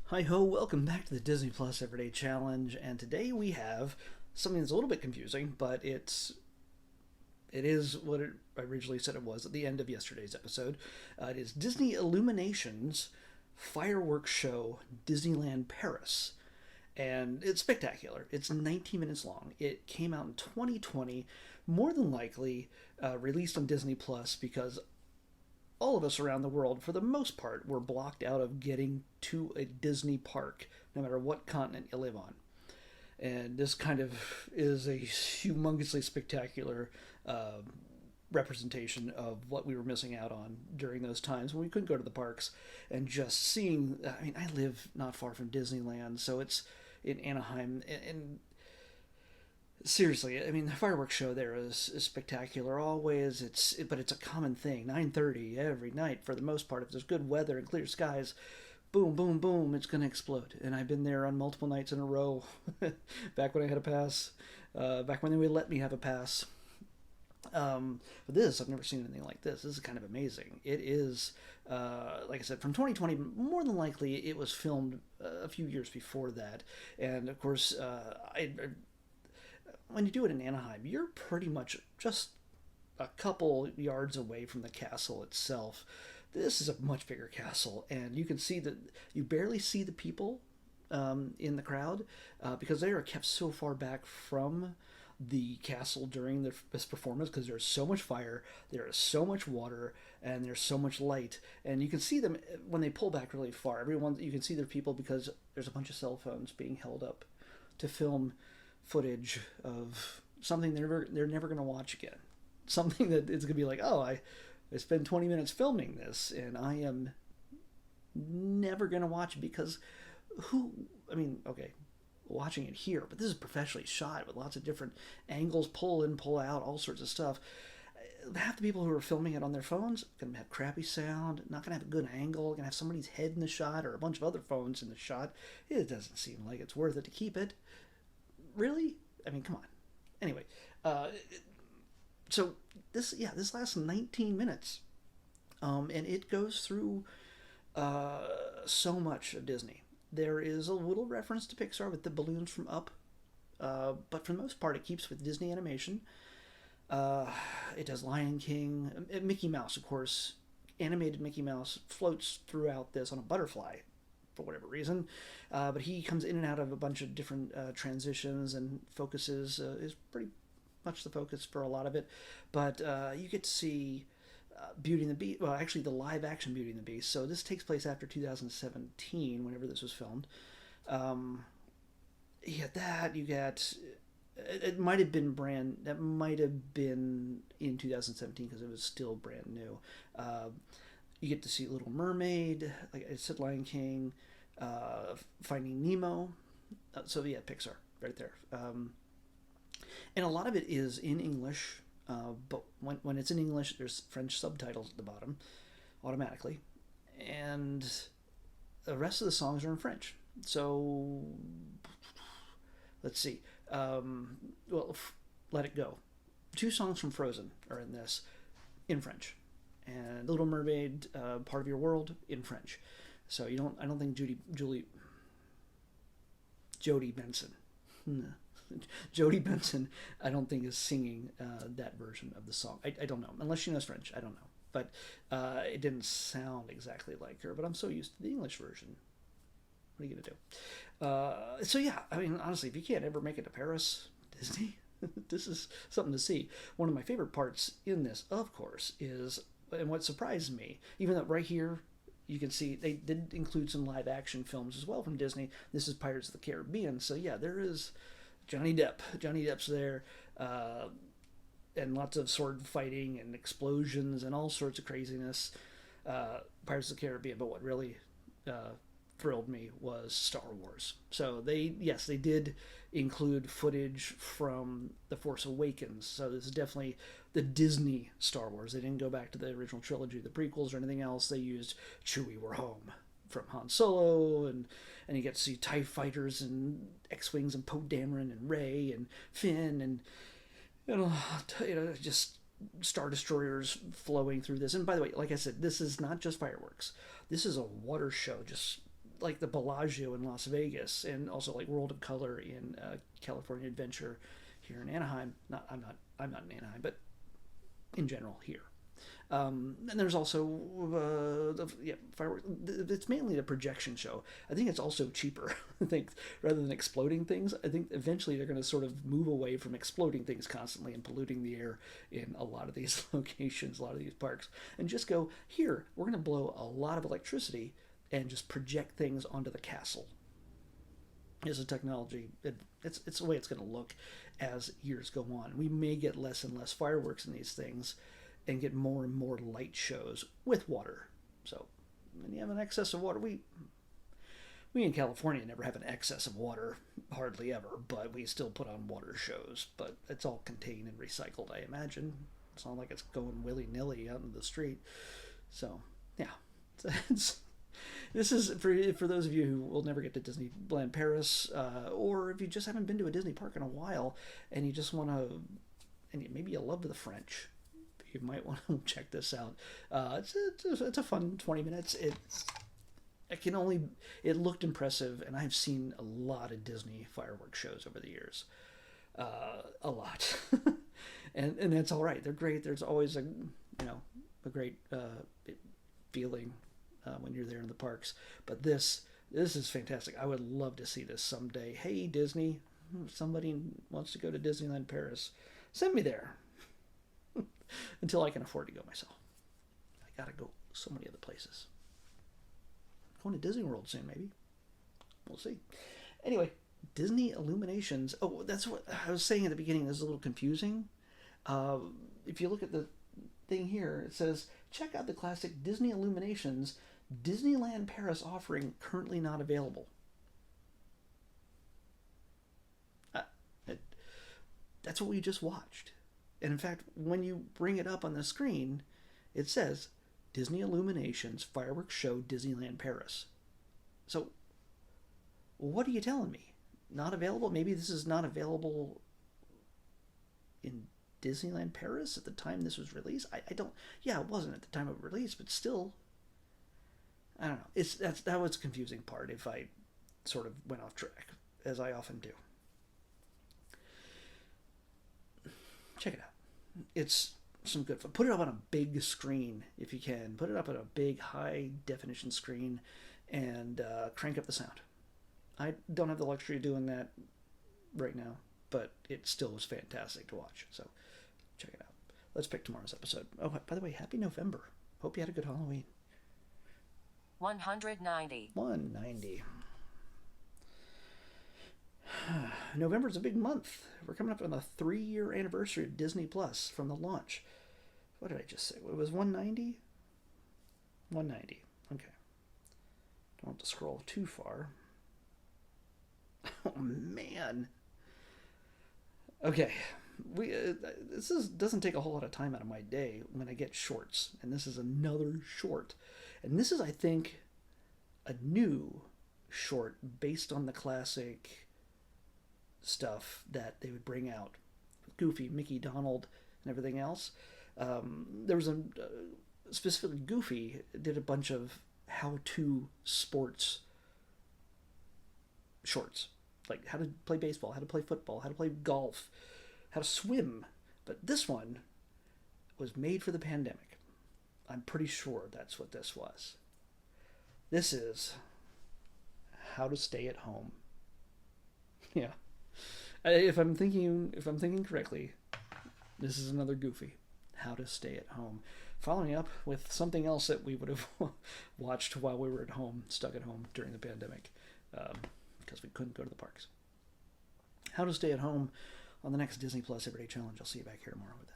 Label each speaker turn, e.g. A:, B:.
A: Hi ho, welcome back to the Disney Plus Everyday Challenge, and today we have something that's a little bit confusing, but it is what it originally said it was at the end of yesterday's episode. It is Disney Illuminations fireworks show Disneyland Paris, and it's spectacular. It's 19 minutes long. It came out in 2020, more than likely released on Disney Plus because all of us around the world, for the most part, were blocked out of getting to a Disney park, no matter what continent you live on. And this kind of is a humongously spectacular representation of what we were missing out on during those times when we couldn't go to the parks. And just seeing, I mean, I live not far from Disneyland, so it's in Anaheim, and seriously, I mean, the fireworks show there is spectacular always. But it's a common thing. 9:30 every night for the most part. If there's good weather and clear skies, boom, boom, boom, it's gonna explode. And I've been there on multiple nights in a row. Back when I had a pass, back when they would let me have a pass. But this, I've never seen anything like this. This is kind of amazing. It is, like I said, from 2020. More than likely, it was filmed a few years before that. And of course, when you do it in Anaheim, you're pretty much just a couple yards away from the castle itself. This is a much bigger castle, and you can see that you barely see the people in the crowd because they are kept so far back from the castle during this performance because there's so much fire, there is so much water, and there's so much light. And you can see them when they pull back really far. Everyone, you can see their people because there's a bunch of cell phones being held up to film footage of something they're never going to watch again. Something that it's going to be like, oh, I spent 20 minutes filming this, and I am never going to watch it because I mean, okay, watching it here, but this is professionally shot with lots of different angles, pull in, pull out, all sorts of stuff. Half the people who are filming it on their phones going to have crappy sound, not going to have a good angle, going to have somebody's head in the shot or a bunch of other phones in the shot. It doesn't seem like it's worth it to keep it. Really? I mean, come on. Anyway, so this lasts 19 minutes, and it goes through so much of Disney. There is a little reference to Pixar with the balloons from Up, but for the most part, it keeps with Disney animation. It does Lion King, Mickey Mouse, of course. Animated Mickey Mouse floats throughout this on a butterfly for whatever reason. But he comes in and out of a bunch of different transitions and focuses, is pretty much the focus for a lot of it. But you get to see Beauty and the Beast, well, actually the live action Beauty and the Beast. So this takes place after 2017, whenever this was filmed. You get that, you get. It might have been that might have been in 2017 because it was still brand new. You get to see Little Mermaid, like I said, Lion King, Finding Nemo. So yeah, Pixar right there. And a lot of it is in English, but when it's in English, there's French subtitles at the bottom automatically, and the rest of the songs are in French. So let's see. Let It Go. 2 songs from Frozen are in this in French, and Little Mermaid, Part of Your World in French. So I don't think Jody Benson, Jody Benson, I don't think is singing that version of the song. I don't know, unless she knows French. I don't know, but it didn't sound exactly like her. But I'm so used to the English version. What are you gonna do? So yeah, I mean, honestly, if you can't ever make it to Paris, Disney, this is something to see. One of my favorite parts in this, of course, is, and what surprised me, even though right here you can see they did include some live action films as well from Disney. This is Pirates of the Caribbean, so yeah, there is Johnny Depp. Johnny Depp's there, and lots of sword fighting and explosions and all sorts of craziness. Pirates of the Caribbean, but what really thrilled me was Star Wars. So they did include footage from The Force Awakens. So this is definitely the Disney Star Wars. They didn't go back to the original trilogy, the prequels, or anything else. They used Chewie, We're Home from Han Solo, and you get to see TIE fighters and X-Wings and Poe Dameron and Rey and Finn and just Star Destroyers flowing through this. And by the way, like I said, this is not just fireworks. This is a water show just like the Bellagio in Las Vegas, and also like World of Color in California Adventure here in Anaheim. I'm not in Anaheim, but in general here. And there's also fireworks. It's mainly a projection show. I think it's also cheaper. I think rather than exploding things, I think eventually they're going to sort of move away from exploding things constantly and polluting the air in a lot of these locations, a lot of these parks, and just go here. We're going to blow a lot of electricity and just project things onto the castle. Is a technology. It's the way it's going to look as years go on. We may get less and less fireworks in these things and get more and more light shows with water. So when you have an excess of water, we in California never have an excess of water, hardly ever, but we still put on water shows. But it's all contained and recycled, I imagine. It's not like it's going willy-nilly out in the street. So, yeah. This is for those of you who will never get to Disneyland Paris, or if you just haven't been to a Disney park in a while and you just want to, and maybe you love the French, you might want to check this out. It's a fun 20 minutes. It looked impressive, and I've seen a lot of Disney fireworks shows over the years. A lot. and that's all right. They're great. There's always a great feeling when you're there in the parks. But this is fantastic. I would love to see this someday. Hey, Disney, if somebody wants to go to Disneyland Paris, send me there. Until I can afford to go myself. I gotta go so many other places. Going to Disney World soon, maybe. We'll see. Anyway, Disney Illuminations. Oh, that's what I was saying at the beginning. This is a little confusing. If you look at the thing here, it says, check out the classic Disney Illuminations Disneyland Paris offering currently not available. That's what we just watched. And in fact, when you bring it up on the screen, it says Disney Illuminations Fireworks Show Disneyland Paris. So, what are you telling me? Not available? Maybe this is not available in Disneyland Paris at the time this was released? I don't... Yeah, it wasn't at the time of release, but still... I don't know. That was the confusing part if I sort of went off track, as I often do. Check it out. It's some good fun. Put it up on a big screen if you can. Put it up on a big, high-definition screen and crank up the sound. I don't have the luxury of doing that right now, but it still was fantastic to watch. So check it out. Let's pick tomorrow's episode. Oh, by the way, happy November. Hope you had a good Halloween.
B: 190.
A: 190. November's a big month. We're coming up on the 3-year anniversary of Disney Plus from the launch. What did I just say? It was 190? 190. Okay. Don't have to scroll too far. Oh, man. Okay. Doesn't take a whole lot of time out of my day when I get shorts. And this is another short. And this is, I think, a new short based on the classic stuff that they would bring out. Goofy, Mickey, Donald, and everything else. There was specifically Goofy did a bunch of how-to sports shorts. Like how to play baseball, how to play football, how to play golf, how to swim. But this one was made for the pandemic. I'm pretty sure that's what this was. This is how to stay at home. Yeah. If I'm thinking correctly, this is another Goofy. How to stay at home. Following up with something else that we would have watched while we were at home, stuck at home during the pandemic, because we couldn't go to the parks. How to stay at home on the next Disney Plus Everyday Challenge. I'll see you back here tomorrow with that.